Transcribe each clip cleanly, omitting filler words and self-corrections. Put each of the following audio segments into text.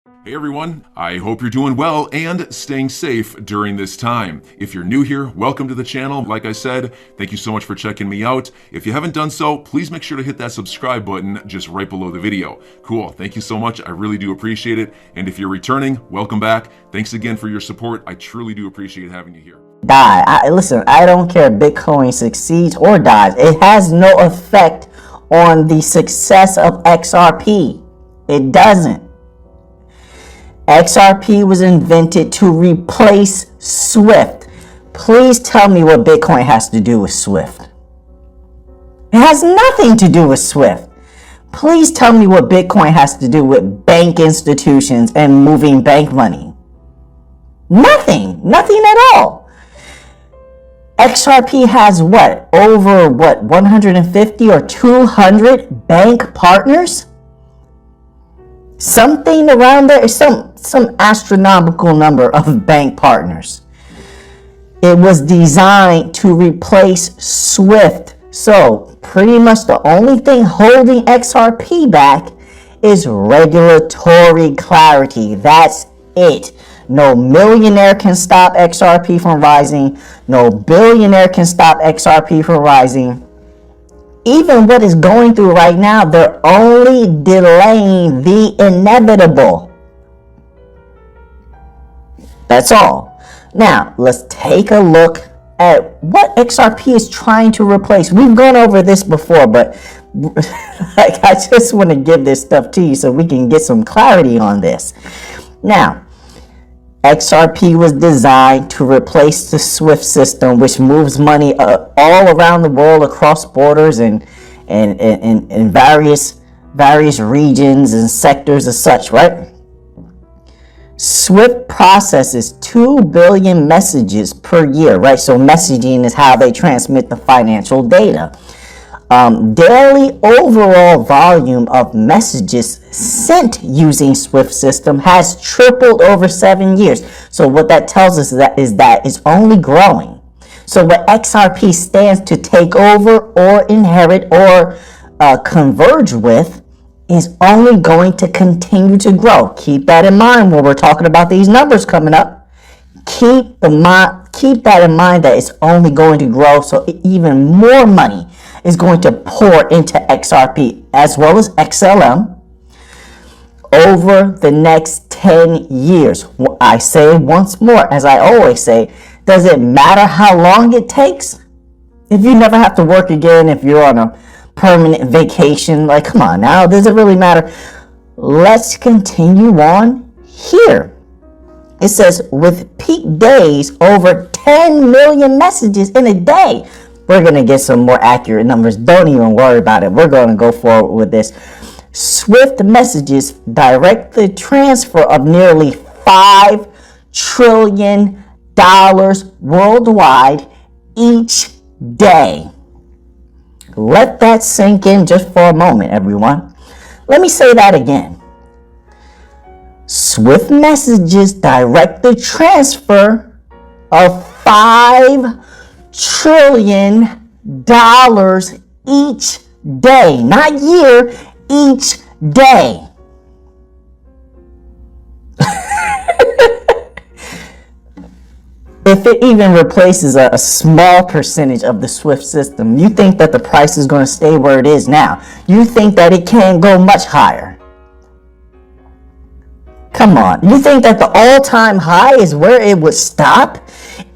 Hey everyone, I hope you're doing well and staying safe during this time. If you're new here, welcome to the channel. Like I said, thank you so much for checking me out. If you haven't done so, please make sure to hit that subscribe button just right below the video. Cool, thank you so much. I really do appreciate it. And if you're returning, welcome back. Thanks again for your support. I truly do appreciate having you here. Listen, I don't care if Bitcoin succeeds or dies. It has no effect on the success of XRP. It doesn't. XRP was invented to replace SWIFT. Please tell me what Bitcoin has to do with SWIFT. It has nothing to do with SWIFT. Please tell me what Bitcoin has to do with bank institutions and moving bank money. Nothing at all. XRP has over 150 or 200 bank partners? Something around there, some astronomical number of bank partners. It was designed to replace SWIFT. So pretty much the only thing holding XRP back is regulatory clarity. That's it. No millionaire can stop XRP from rising. No billionaire can stop XRP from rising. Even what is going through right now, they're only delaying the inevitable. That's all. Now, let's take a look at what XRP is trying to replace. We've gone over this before, but I just want to give this stuff to you so we can get some clarity on this. Now, XRP was designed to replace the SWIFT system, which moves money all around the world across borders and various regions and sectors as such, right? SWIFT processes 2 billion messages per year, right? So messaging is how they transmit the financial data. Daily overall volume of messages sent using SWIFT system has tripled over 7 years. So what that tells us is that it's only growing. So what XRP stands to take over or inherit or converge with is only going to continue to grow. Keep that in mind when we're talking about these numbers coming up. Keep that in mind that it's only going to grow, so even more money is going to pour into XRP as well as XLM over the next 10 years. I say once more, as I always say, does it matter how long it takes? If you never have to work again, if you're on a permanent vacation, like, come on now, does it really matter? Let's continue on here. It says with peak days over 10 million messages in a day. We're going to get some more accurate numbers. Don't even worry about it. We're going to go forward with this. SWIFT messages direct the transfer of nearly $5 trillion worldwide each day. Let that sink in just for a moment, everyone. Let me say that again. SWIFT messages direct the transfer of $5 trillion each day, not year, each day. If it even replaces a small percentage of the SWIFT system, you think that the price is going to stay where it is now? You think that it can't go much higher? Come on. You think that the all-time high is where it would stop?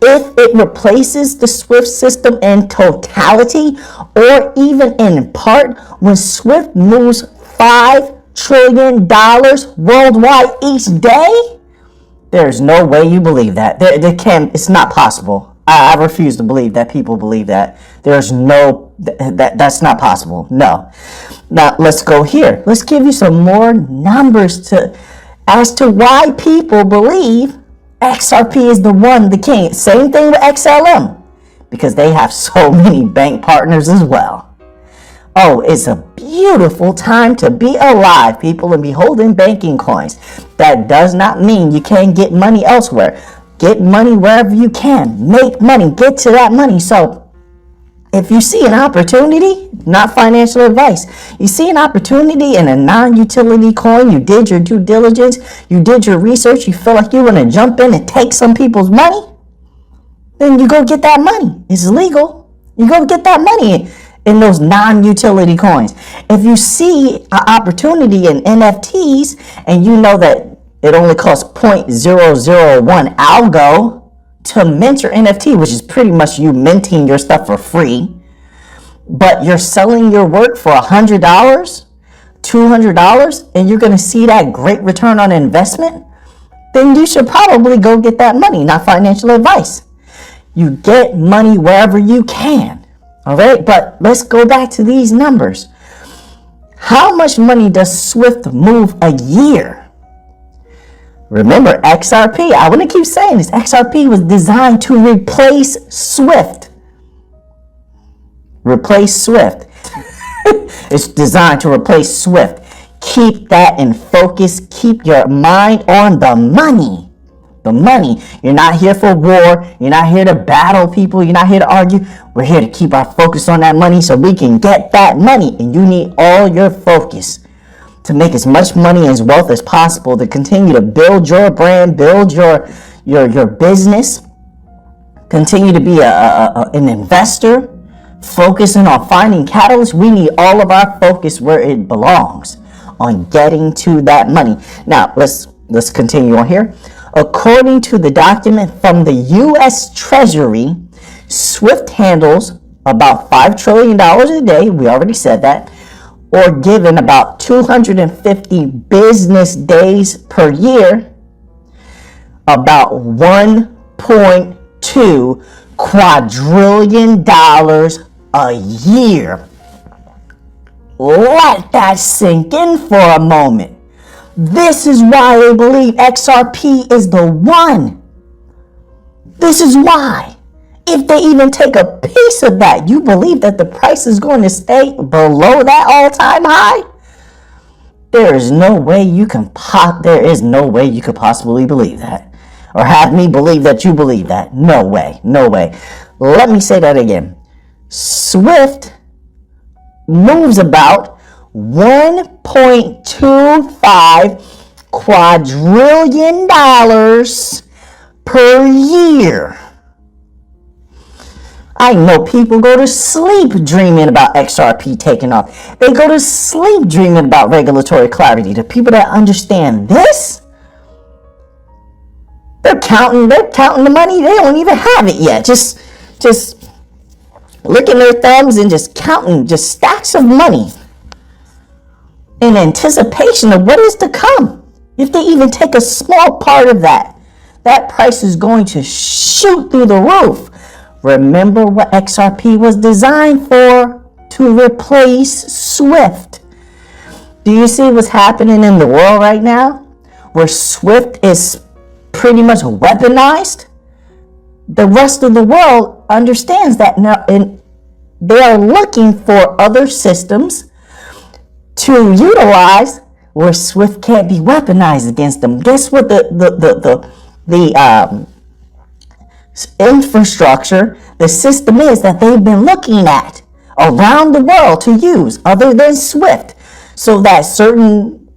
If it replaces the SWIFT system in totality or even in part, when SWIFT moves $5 trillion worldwide each day, there's no way you believe that. It's not possible. I refuse to believe that people believe that. There's no, that's not possible. No. Now, let's go here. Let's give you some more numbers as to why people believe XRP is the king. Same thing with XLM, because they have so many bank partners as well. Oh, it's a beautiful time to be alive, people, and be holding banking coins. That does not mean you can't get money elsewhere. Get money wherever you can. Make money. Get to that money. So If you see an opportunity, not financial advice, you see an opportunity in a non-utility coin, you did your due diligence, you did your research, you feel like you want to jump in and take some people's money, then you go get that money. It's legal. You go get that money in those non-utility coins. If you see an opportunity in NFTs and you know that it only costs 0.001 algo to mint your NFT, which is pretty much you minting your stuff for free, but you're selling your work for $100, $200, and you're going to see that great return on investment, then you should probably go get that money, not financial advice. You get money wherever you can. All right, but let's go back to these numbers. How much money does Swift move a year? Remember, XRP, I want to keep saying this, XRP was designed to replace Swift. Replace Swift. It's designed to replace Swift. Keep that in focus. Keep your mind on the money. The money. You're not here for war. You're not here to battle people. You're not here to argue. We're here to keep our focus on that money so we can get that money. And you need all your focus to make as much money as wealth as possible, to continue to build your brand, build your business, continue to be an investor, focusing on finding catalysts. We need all of our focus where it belongs, on getting to that money. Now, let's continue on here. According to the document from the U.S. Treasury, Swift handles about $5 trillion a day. We already said that. Or given about 250 business days per year, about $1.2 quadrillion a year. Let that sink in for a moment. This is why they believe XRP is the one. This is why. If they even take a piece of that, you believe that the price is going to stay below that all-time high? There is no way you can could possibly believe that, or have me believe that you believe that. No way, no way. Let me say that again. Swift moves about $1.25 quadrillion per year. I know people go to sleep dreaming about XRP taking off. They go to sleep dreaming about regulatory clarity. The people that understand this, they're counting the money. They don't even have it yet. Just licking their thumbs and just counting just stacks of money in anticipation of what is to come. If they even take a small part of that, that price is going to shoot through the roof. Remember what XRP was designed for, to replace Swift. Do you see what's happening in the world right now, where Swift is pretty much weaponized? The rest of the world understands that now, and they are looking for other systems to utilize where Swift can't be weaponized against them. Guess what the infrastructure, the system is that they've been looking at around the world to use other than Swift, so that certain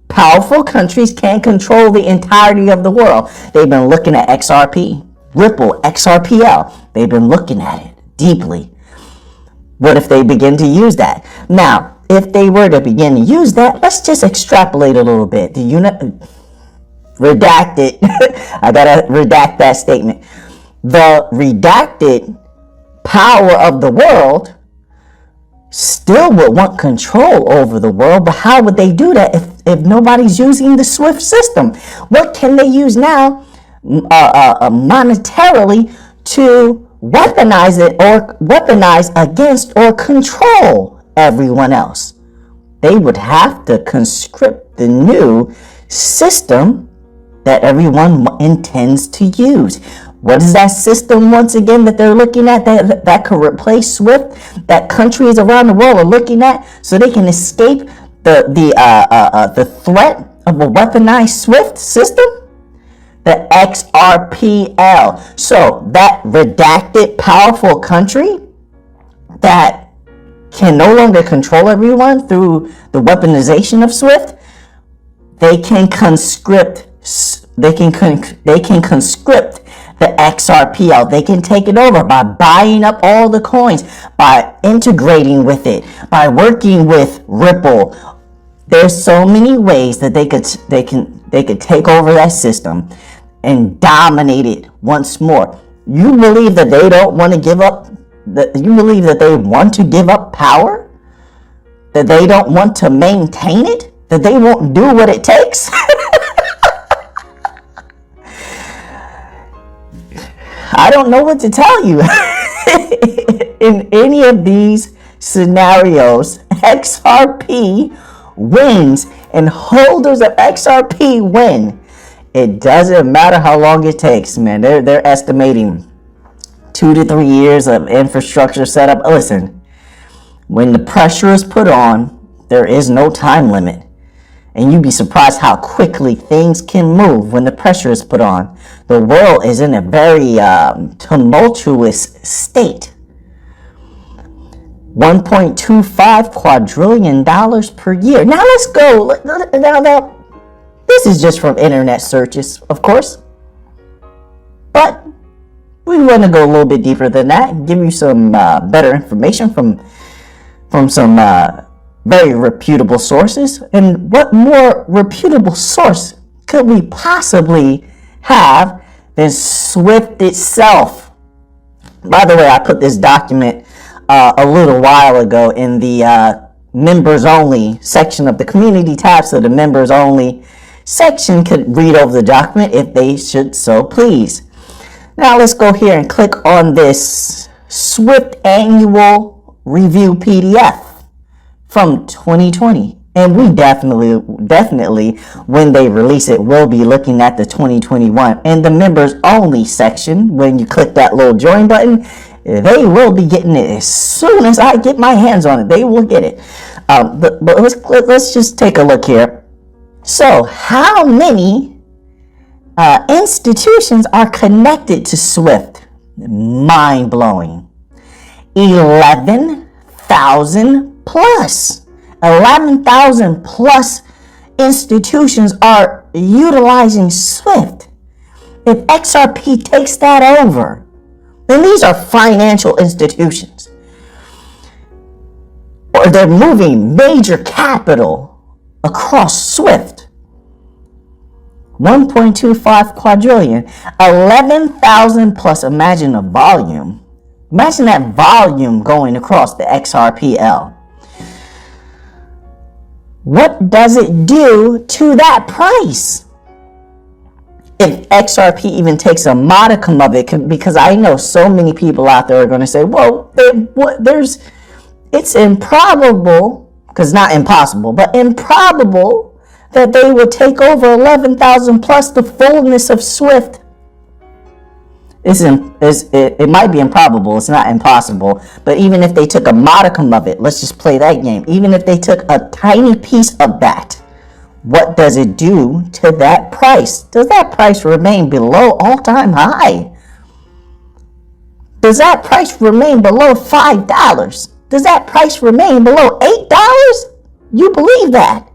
powerful countries can't control the entirety of the world. They've been looking at XRP, Ripple, XRPL. They've been looking at it deeply. What if they begin to use that? Now, if they were to begin to use that, let's just extrapolate a little bit. Redact it. I gotta redact that statement. The redacted power of the world still would want control over the world, but how would they do that if nobody's using the Swift system? What can they use now monetarily to weaponize it, or weaponize against or control everyone else? They would have to conscript the new system that everyone intends to use. What is that system, once again, that they're looking at that could replace Swift, that countries around the world are looking at, so they can escape the threat of a weaponized Swift system? The XRPL. So that redacted powerful country that can no longer control everyone through the weaponization of SWIFT, they can conscript the XRPL. They can take it over by buying up all the coins, by integrating with it, by working with Ripple. There's so many ways that they could take over that system and dominate it once more. You believe that they don't want to give up? You believe that they want to give up power? That they don't want to maintain it? That they won't do what it takes? I don't know what to tell you. In any of these scenarios, XRP wins, and holders of XRP win. It doesn't matter how long it takes, man. They're estimating 2 to 3 years of infrastructure setup. Listen, when the pressure is put on, there is no time limit. And you'd be surprised how quickly things can move when the pressure is put on. The world is in a very tumultuous state. $1.25 quadrillion per year. Now let's go. Now, this is just from internet searches, of course. But we want to go a little bit deeper than that and give you some better information from some very reputable sources. And what more reputable source could we possibly have than SWIFT itself? By the way, I put this document a little while ago in the members only section of the community tab, so the members only section could read over the document if they should so please. Now let's go here and click on this SWIFT annual review PDF from 2020. And we definitely, when they release it, we'll be looking at the 2021. And the members only section, when you click that little join button, they will be getting it as soon as I get my hands on it. They will get it. But let's just take a look here. So how many institutions are connected to SWIFT? Mind-blowing. 11,000 plus. 11,000 plus institutions are utilizing SWIFT. If XRP takes that over, then these are financial institutions. Or they're moving major capital across SWIFT. 1.25 quadrillion, 11,000 plus. Imagine the volume. Imagine that volume going across the XRPL. What does it do to that price? If XRP even takes a modicum of it, because I know so many people out there are going to say, well, it's improbable, because not impossible, but improbable that they would take over 11,000 plus the fullness of SWIFT. It might be improbable, it's not impossible, but even if they took a modicum of it, let's just play that game. Even if they took a tiny piece of that, what does it do to that price? Does that price remain below all-time high? Does that price remain below $5? Does that price remain below $8? You believe that?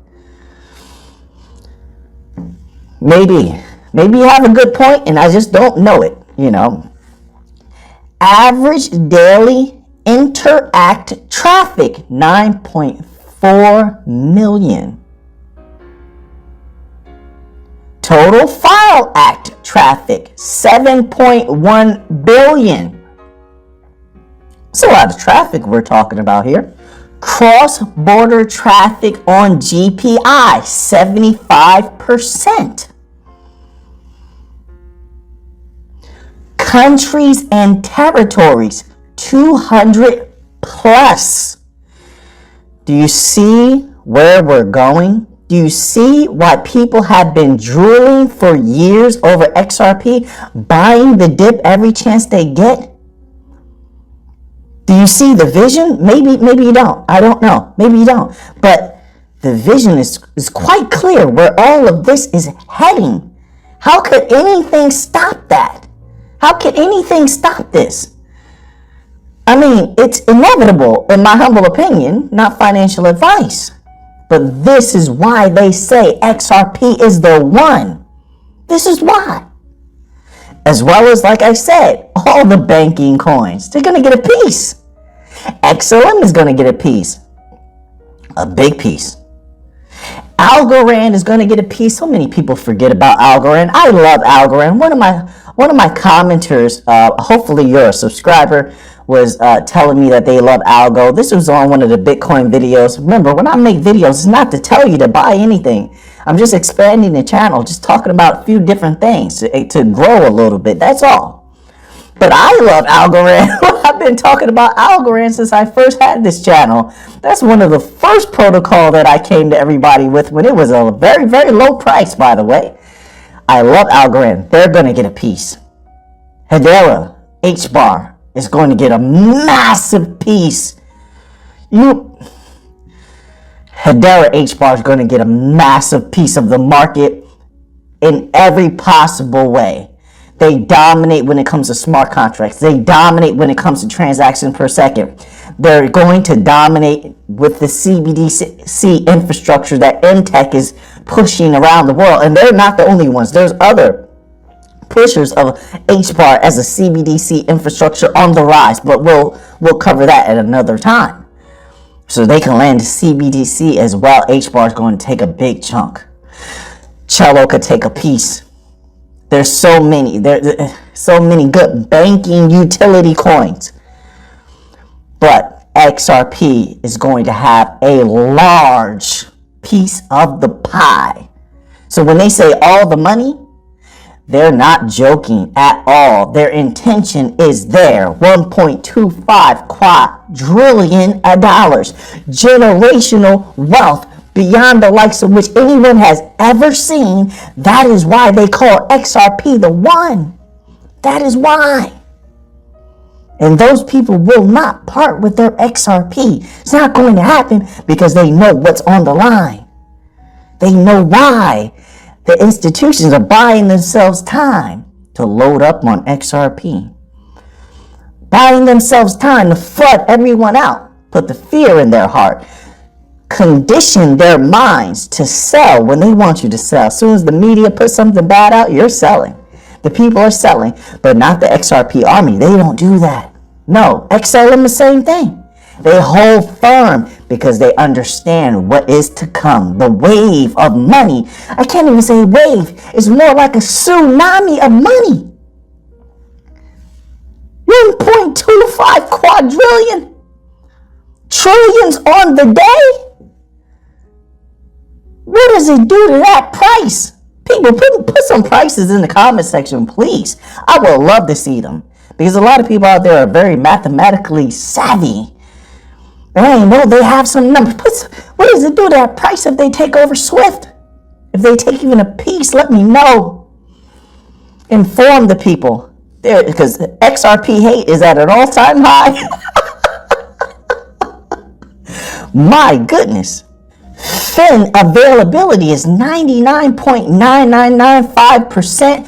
Maybe you have a good point and I just don't know it, you know. Average daily interact traffic, 9.4 million. Total file act traffic, 7.1 billion. It's a lot of traffic we're talking about here. Cross-border traffic on GPI, 75%. Countries and territories, 200 plus. Do you see where we're going? Do you see why people have been drooling for years over XRP, buying the dip every chance they get? Do you see the vision? Maybe you don't. I don't know. Maybe you don't. But the vision is quite clear where all of this is heading. How could anything stop that? How could anything stop this? I mean, it's inevitable, in my humble opinion, not financial advice. But this is why they say XRP is the one. This is why. As well as, like I said, all the banking coins, they're going to get a piece. XLM is going to get a piece. A big piece. Algorand is going to get a piece. So many people forget about Algorand. I love Algorand. One of my commenters, hopefully you're a subscriber, was telling me that they love Algo. This was on one of the Bitcoin videos. Remember, when I make videos, it's not to tell you to buy anything. I'm just expanding the channel, just talking about a few different things to grow a little bit. That's all. But I love Algorand. I've been talking about Algorand since I first had this channel. That's one of the first protocol that I came to everybody with when it was a very, very low price, by the way. I love Algorand. They're going to get a piece. Hedera, HBAR, is going to get a massive piece. Hedera HBAR is going to get a massive piece of the market in every possible way. They dominate when it comes to smart contracts. They dominate when it comes to transactions per second. They're going to dominate with the CBDC infrastructure that MTech is pushing around the world. And they're not the only ones. There's other pushers of HBAR as a CBDC infrastructure on the rise. But we'll cover that at another time. So they can land CBDC as well. HBAR is going to take a big chunk. Cello could take a piece. There's so many good banking utility coins. But XRP is going to have a large piece of the pie. So when they say all the money, they're not joking at all. Their intention is there. $1.25 quadrillion. Generational wealth beyond the likes of which anyone has ever seen. That is why they call XRP the one. That is why. And those people will not part with their XRP. It's not going to happen because they know what's on the line. They know why the institutions are buying themselves time to load up on XRP. Buying themselves time to flood everyone out. Put the fear in their heart. Condition their minds to sell when they want you to sell. As soon as the media puts something bad out, you're selling. The people are selling, but not the XRP army. They don't do that. No, XLM the same thing. They hold firm because they understand what is to come. The wave of money. I can't even say wave. It's more like a tsunami of money. 1.25 quadrillion. Trillions on the day. What does it do to that price? People, put some prices in the comment section, please. I would love to see them. Because a lot of people out there are very mathematically savvy. And I know they have some numbers. What does it do to that price if they take over Swift? If they take even a piece, let me know. Inform the people. There, because XRP hate is at an all-time high. My goodness. Fin availability is 99.9995%.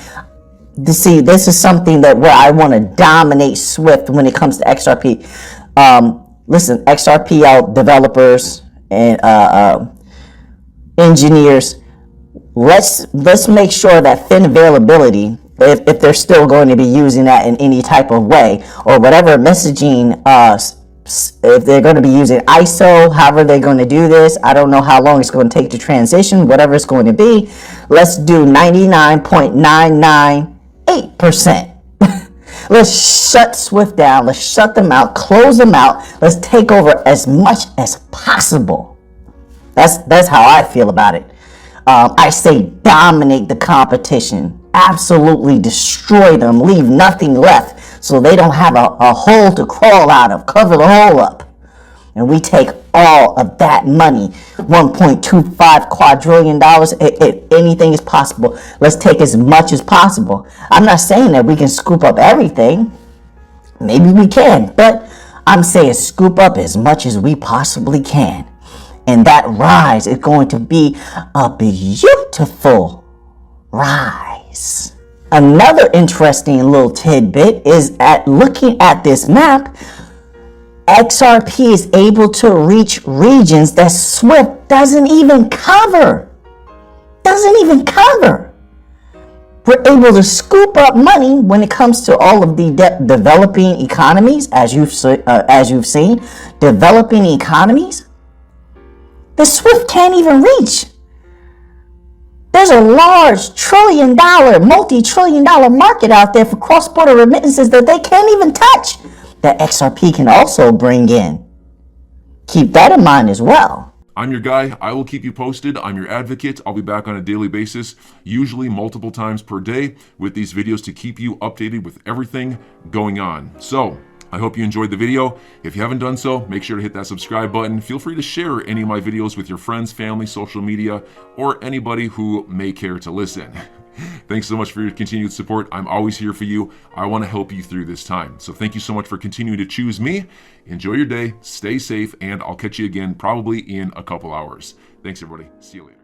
See, this is something that where I want to dominate Swift when it comes to XRP. Listen, XRPL developers and engineers, let's make sure that fin availability, if they're still going to be using that in any type of way, or whatever messaging, if they're going to be using ISO, however they're going to do this, I don't know how long it's going to take to transition, whatever it's going to be. Let's do 99.998%. Let's shut Swift down. Let's shut them out, close them out. Let's take over as much as possible. That's how I feel about it. I say dominate the competition. Absolutely destroy them. Leave nothing left so they don't have a hole to crawl out of. Cover the hole up. And we take all of that money, $1.25 quadrillion, if anything is possible. Let's take as much as possible. I'm not saying that we can scoop up everything. Maybe we can, but I'm saying scoop up as much as we possibly can. And that rise is going to be a beautiful rise. Another interesting little tidbit is at looking at this map. XRP is able to reach regions that SWIFT doesn't even cover. We're able to scoop up money when it comes to all of the developing economies, as you've seen, developing economies. The SWIFT can't even reach. There's a large trillion-dollar, multi-trillion-dollar market out there for cross-border remittances that they can't even touch, that XRP can also bring in. Keep that in mind as well. I'm your guy. I will keep you posted. I'm your advocate. I'll be back on a daily basis, usually multiple times per day, with these videos to keep you updated with everything going on. So I hope you enjoyed the video. If you haven't done so, make sure to hit that subscribe button. Feel free to share any of my videos with your friends, family, social media, or anybody who may care to listen. Thanks so much for your continued support. I'm always here for you. I want to help you through this time. So thank you so much for continuing to choose me. Enjoy your day, stay safe, and I'll catch you again probably in a couple hours. Thanks, everybody. See you later.